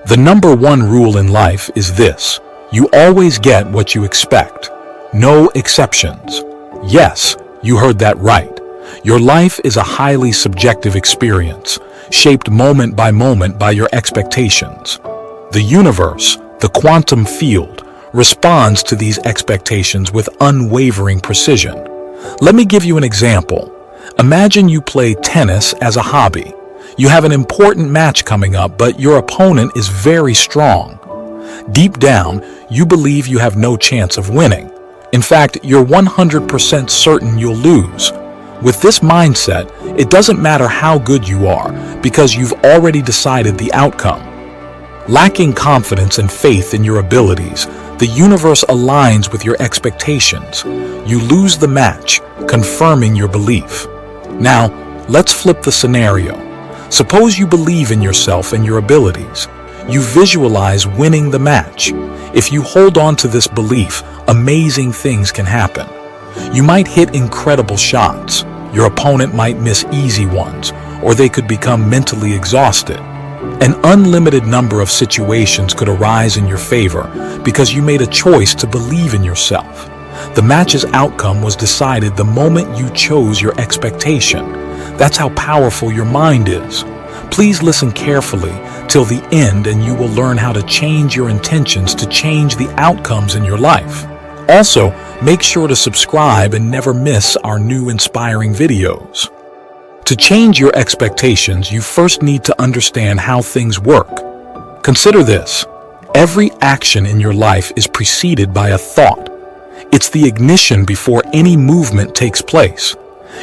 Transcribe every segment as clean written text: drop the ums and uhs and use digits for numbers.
The number one rule in life is this: you always get what you expect. No exceptions. Yes, you heard that right. Your life is a highly subjective experience, shaped moment by your expectations. The universe, the quantum field, responds to these expectations with unwavering precision. Let me give you an example. Imagine you play tennis as a hobby. You have an important match coming up, but your opponent is very strong. Deep down, you believe you have no chance of winning. In fact, you're 100% certain you'll lose. With this mindset, it doesn't matter how good you are, because you've already decided the outcome. Lacking confidence and faith in your abilities, the universe aligns with your expectations. You lose the match, confirming your belief. Now, let's flip the scenario. Suppose you believe in yourself and your abilities. You visualize winning the match. If you hold on to this belief, amazing things can happen. You might hit incredible shots. Your opponent might miss easy ones, or they could become mentally exhausted. An unlimited number of situations could arise in your favor because you made a choice to believe in yourself. The match's outcome was decided the moment you chose your expectation. That's how powerful your mind is. Please listen carefully till the end, and you will learn how to change your intentions to change the outcomes in your life. Also, make sure to subscribe and never miss our new inspiring videos. To change your expectations, you first need to understand how things work. Consider this: every action in your life is preceded by a thought. It's the ignition before any movement takes place.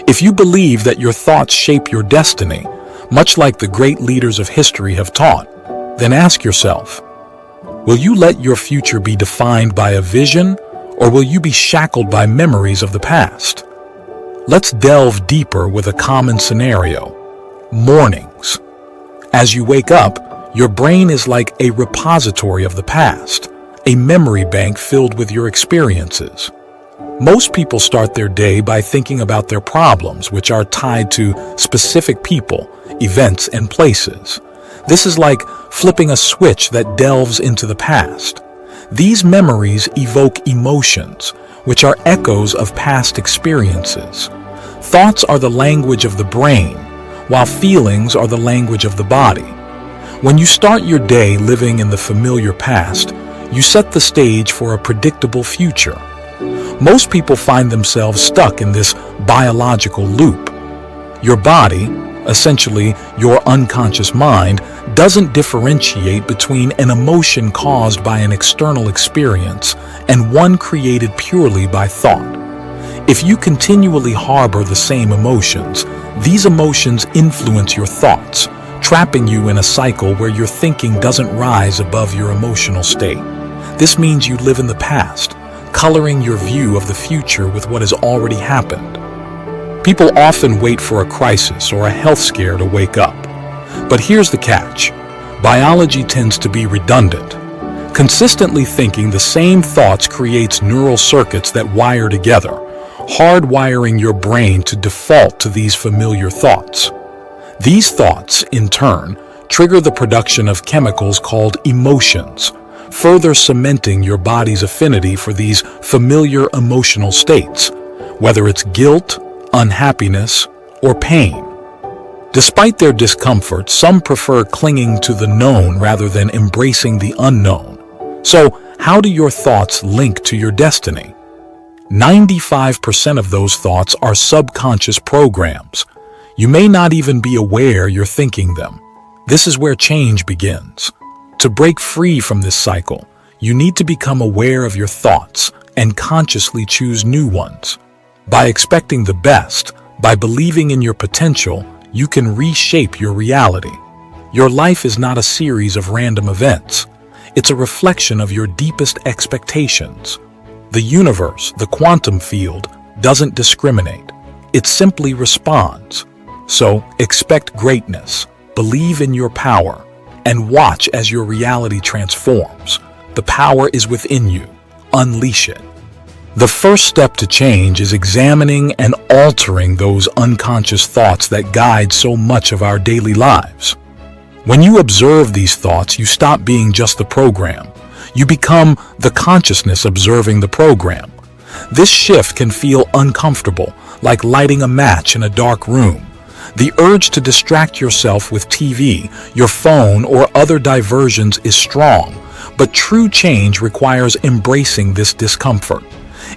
If you believe that your thoughts shape your destiny, much like the great leaders of history have taught, then ask yourself, will you let your future be defined by a vision, or will you be shackled by memories of the past? Let's delve deeper with a common scenario: mornings. As you wake up, your brain is like a repository of the past, a memory bank filled with your experiences. Most people start their day by thinking about their problems, which are tied to specific people, events, and places. This is like flipping a switch that delves into the past. These memories evoke emotions, which are echoes of past experiences. Thoughts are the language of the brain, while feelings are the language of the body. When you start your day living in the familiar past, you set the stage for a predictable future. Most people find themselves stuck in this biological loop. Your body, essentially your unconscious mind, doesn't differentiate between an emotion caused by an external experience and one created purely by thought. If you continually harbor the same emotions, these emotions influence your thoughts, trapping you in a cycle where your thinking doesn't rise above your emotional state. This means you live in the past, coloring your view of the future with what has already happened. People often wait for a crisis or a health scare to wake up. But here's the catch: biology tends to be redundant. Consistently thinking the same thoughts creates neural circuits that wire together, hardwiring your brain to default to these familiar thoughts. These thoughts, in turn, trigger the production of chemicals called emotions, further cementing your body's affinity for these familiar emotional states, whether it's guilt, unhappiness, or pain. Despite their discomfort, some prefer clinging to the known rather than embracing the unknown. So, how do your thoughts link to your destiny? 95% of those thoughts are subconscious programs. You may not even be aware you're thinking them. This is where change begins. To break free from this cycle, you need to become aware of your thoughts and consciously choose new ones. By expecting the best, by believing in your potential, you can reshape your reality. Your life is not a series of random events. It's a reflection of your deepest expectations. The universe, the quantum field, doesn't discriminate. It simply responds. So, expect greatness, believe in your power, and watch as your reality transforms. The power is within you. Unleash it. The first step to change is examining and altering those unconscious thoughts that guide so much of our daily lives. When you observe these thoughts, you stop being just the program. You become the consciousness observing the program. This shift can feel uncomfortable, like lighting a match in a dark room. The urge to distract yourself with TV, your phone, or other diversions is strong, but true change requires embracing this discomfort.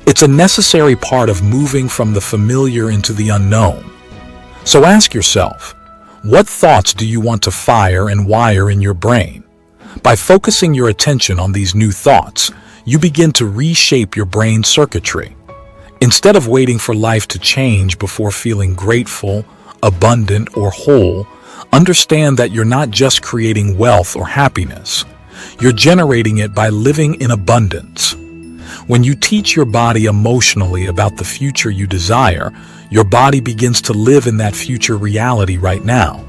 It's a necessary part of moving from the familiar into the unknown. So ask yourself, what thoughts do you want to fire and wire in your brain? By focusing your attention on these new thoughts, you begin to reshape your brain circuitry. Instead of waiting for life to change before feeling grateful, abundant, or whole, understand that you're not just creating wealth or happiness. You're generating it by living in abundance. When you teach your body emotionally about the future you desire, your body begins to live in that future reality right now.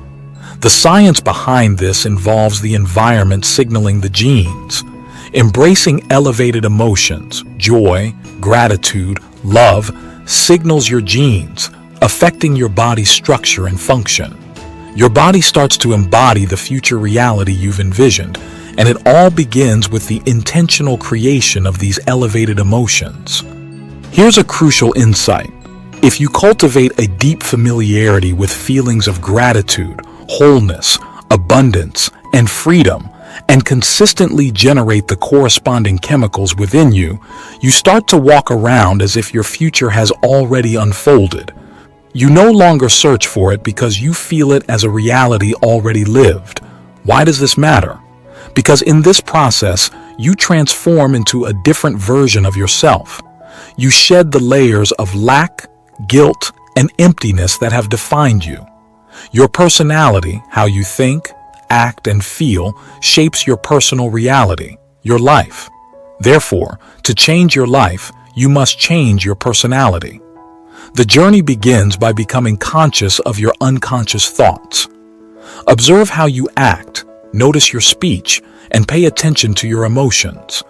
The science behind this involves the environment signaling the genes. Embracing elevated emotions, joy, gratitude, love, signals your genes, affecting your body's structure and function. Your body starts to embody the future reality you've envisioned, and it all begins with the intentional creation of these elevated emotions. Here's a crucial insight. If you cultivate a deep familiarity with feelings of gratitude, wholeness, abundance, and freedom, and consistently generate the corresponding chemicals within you, you start to walk around as if your future has already unfolded. You no longer search for it because you feel it as a reality already lived. Why does this matter? Because in this process, you transform into a different version of yourself. You shed the layers of lack, guilt, and emptiness that have defined you. Your personality, how you think, act, and feel, shapes your personal reality, your life. Therefore, to change your life, you must change your personality. The journey begins by becoming conscious of your unconscious thoughts. Observe how you act, notice your speech, and pay attention to your emotions.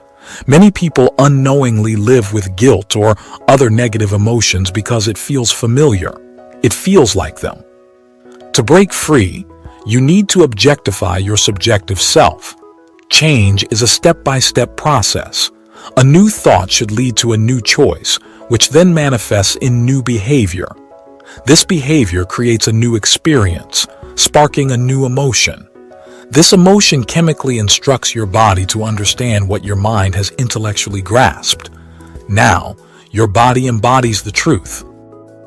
Many people unknowingly live with guilt or other negative emotions because it feels familiar. It feels like them. To break free, you need to objectify your subjective self. Change is a step-by-step process. A new thought should lead to a new choice, which then manifests in new behavior. This behavior creates a new experience, sparking a new emotion. This emotion chemically instructs your body to understand what your mind has intellectually grasped. Now, your body embodies the truth.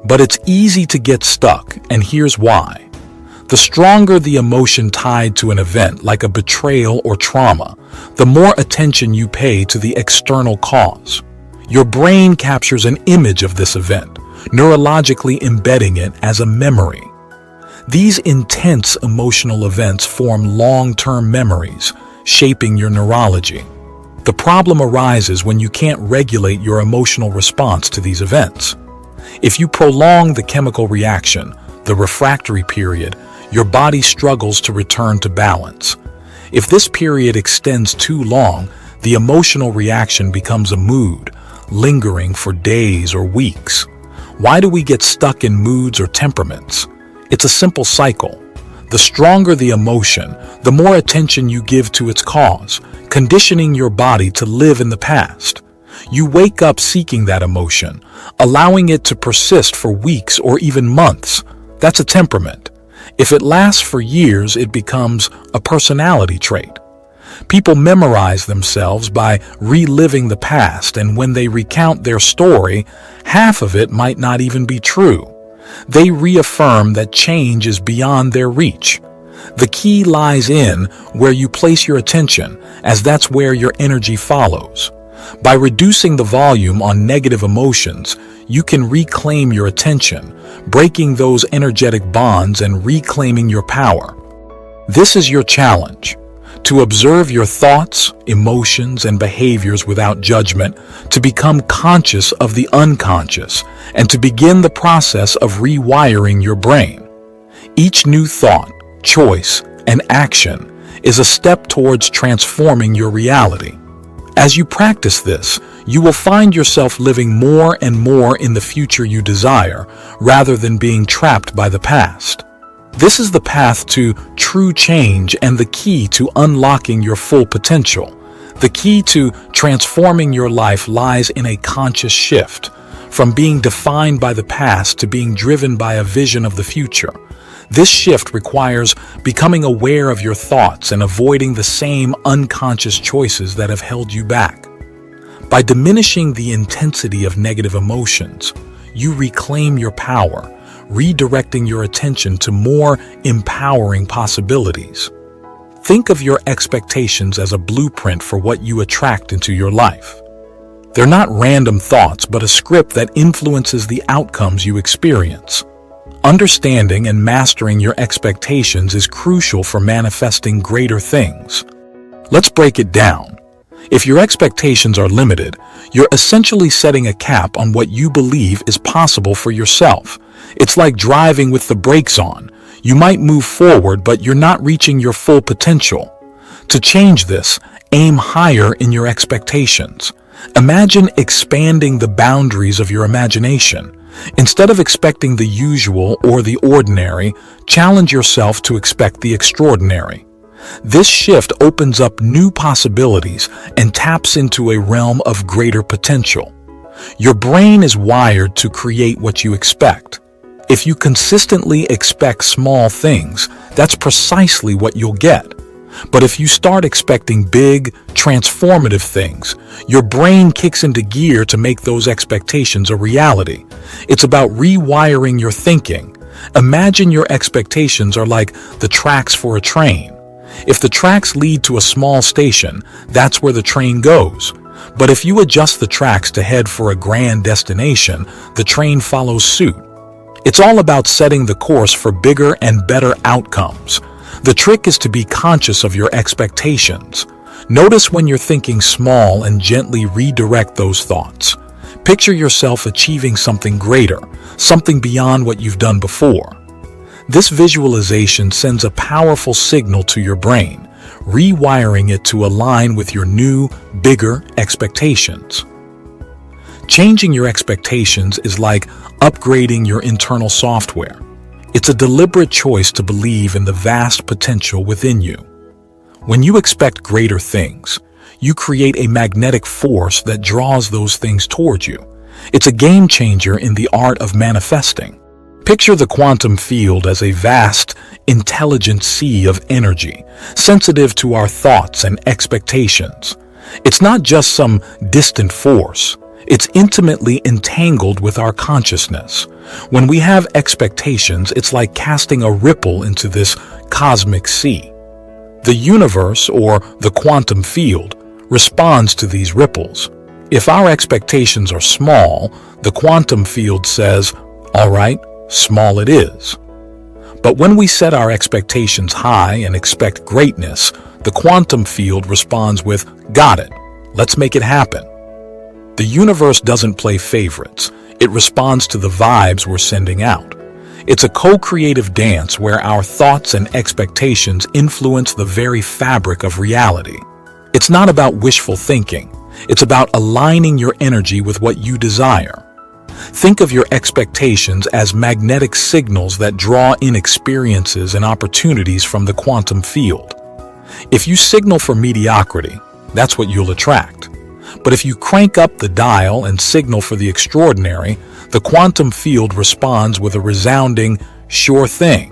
But it's easy to get stuck, and here's why. The stronger the emotion tied to an event like a betrayal or trauma, the more attention you pay to the external cause. Your brain captures an image of this event, neurologically embedding it as a memory. These intense emotional events form long-term memories, shaping your neurology. The problem arises when you can't regulate your emotional response to these events. If you prolong the chemical reaction, the refractory period, your body struggles to return to balance. If this period extends too long, the emotional reaction becomes a mood, lingering for days or weeks. Why do we get stuck in moods or temperaments? It's a simple cycle. The stronger the emotion, the more attention you give to its cause, conditioning your body to live in the past. You wake up seeking that emotion, allowing it to persist for weeks or even months. That's a temperament. If it lasts for years, it becomes a personality trait. People memorize themselves by reliving the past, and when they recount their story, half of it might not even be true. They reaffirm that change is beyond their reach. The key lies in where you place your attention, as that's where your energy follows. By reducing the volume on negative emotions, you can reclaim your attention, breaking those energetic bonds and reclaiming your power. This is your challenge. To observe your thoughts, emotions, and behaviors without judgment, to become conscious of the unconscious, and to begin the process of rewiring your brain. Each new thought, choice, and action is a step towards transforming your reality. As you practice this, you will find yourself living more and more in the future you desire, rather than being trapped by the past. This is the path to true change and the key to unlocking your full potential. The key to transforming your life lies in a conscious shift, from being defined by the past to being driven by a vision of the future. This shift requires becoming aware of your thoughts and avoiding the same unconscious choices that have held you back. By diminishing the intensity of negative emotions, you reclaim your power, redirecting your attention to more empowering possibilities. Think of your expectations as a blueprint for what you attract into your life. They're not random thoughts, but a script that influences the outcomes you experience. Understanding and mastering your expectations is crucial for manifesting greater things. Let's break it down. If your expectations are limited, you're essentially setting a cap on what you believe is possible for yourself. It's like driving with the brakes on. You might move forward, but you're not reaching your full potential. To change this, aim higher in your expectations. Imagine expanding the boundaries of your imagination. Instead of expecting the usual or the ordinary, challenge yourself to expect the extraordinary. This shift opens up new possibilities and taps into a realm of greater potential. Your brain is wired to create what you expect. If you consistently expect small things, that's precisely what you'll get. But if you start expecting big, transformative things, your brain kicks into gear to make those expectations a reality. It's about rewiring your thinking. Imagine your expectations are like the tracks for a train. If the tracks lead to a small station, that's where the train goes. But if you adjust the tracks to head for a grand destination, the train follows suit. It's all about setting the course for bigger and better outcomes. The trick is to be conscious of your expectations. Notice when you're thinking small and gently redirect those thoughts. Picture yourself achieving something greater, something beyond what you've done before. This visualization sends a powerful signal to your brain, rewiring it to align with your new, bigger expectations. Changing your expectations is like upgrading your internal software. It's a deliberate choice to believe in the vast potential within you. When you expect greater things, you create a magnetic force that draws those things towards you. It's a game changer in the art of manifesting. Picture the quantum field as a vast, intelligent sea of energy, sensitive to our thoughts and expectations. It's not just some distant force. It's intimately entangled with our consciousness. When we have expectations, it's like casting a ripple into this cosmic sea. The universe, or the quantum field, responds to these ripples. If our expectations are small, the quantum field says, "All right, small it is." But when we set our expectations high and expect greatness, the quantum field responds with, "Got it. Let's make it happen." The universe doesn't play favorites. It responds to the vibes we're sending out. It's a co-creative dance where our thoughts and expectations influence the very fabric of reality. It's not about wishful thinking. It's about aligning your energy with what you desire. Think of your expectations as magnetic signals that draw in experiences and opportunities from the quantum field. If you signal for mediocrity, that's what you'll attract. But if you crank up the dial and signal for the extraordinary, the quantum field responds with a resounding, "Sure thing."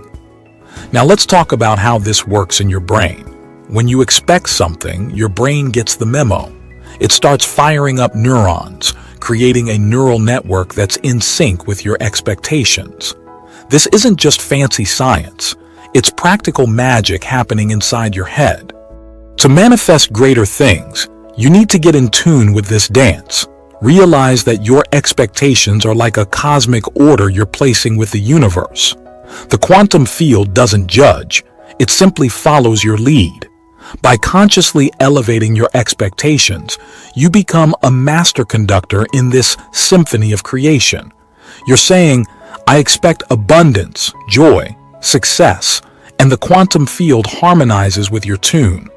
Now let's talk about how this works in your brain. When you expect something, your brain gets the memo. It starts firing up neurons, creating a neural network that's in sync with your expectations. This isn't just fancy science. It's practical magic happening inside your head. To manifest greater things, you need to get in tune with this dance. Realize that your expectations are like a cosmic order you're placing with the universe. The quantum field doesn't judge. It simply follows your lead. By consciously elevating your expectations, you become a master conductor in this symphony of creation. You're saying, "I expect abundance, joy, success," and the quantum field harmonizes with your tune.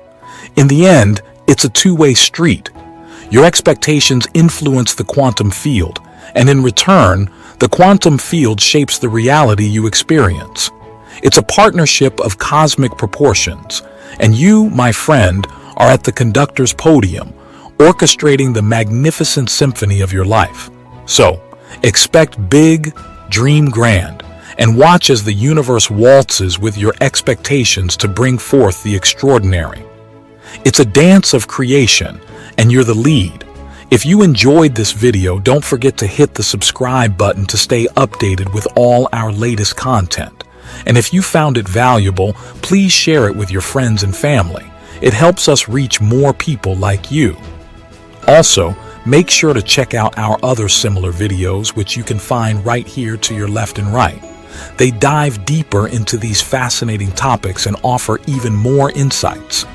In the end, it's a two-way street. Your expectations influence the quantum field, and in return, the quantum field shapes the reality you experience. It's a partnership of cosmic proportions, and you, my friend, are at the conductor's podium, orchestrating the magnificent symphony of your life. So, expect big, dream grand, and watch as the universe waltzes with your expectations to bring forth the extraordinary. It's a dance of creation, and you're the lead. If you enjoyed this video, don't forget to hit the subscribe button to stay updated with all our latest content. And if you found it valuable, please share it with your friends and family. It helps us reach more people like you. Also, make sure to check out our other similar videos, which you can find right here to your left and right. They dive deeper into these fascinating topics and offer even more insights.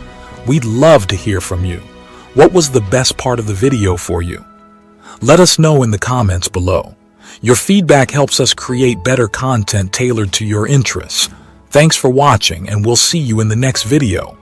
We'd love to hear from you. What was the best part of the video for you? Let us know in the comments below. Your feedback helps us create better content tailored to your interests. Thanks for watching, and we'll see you in the next video.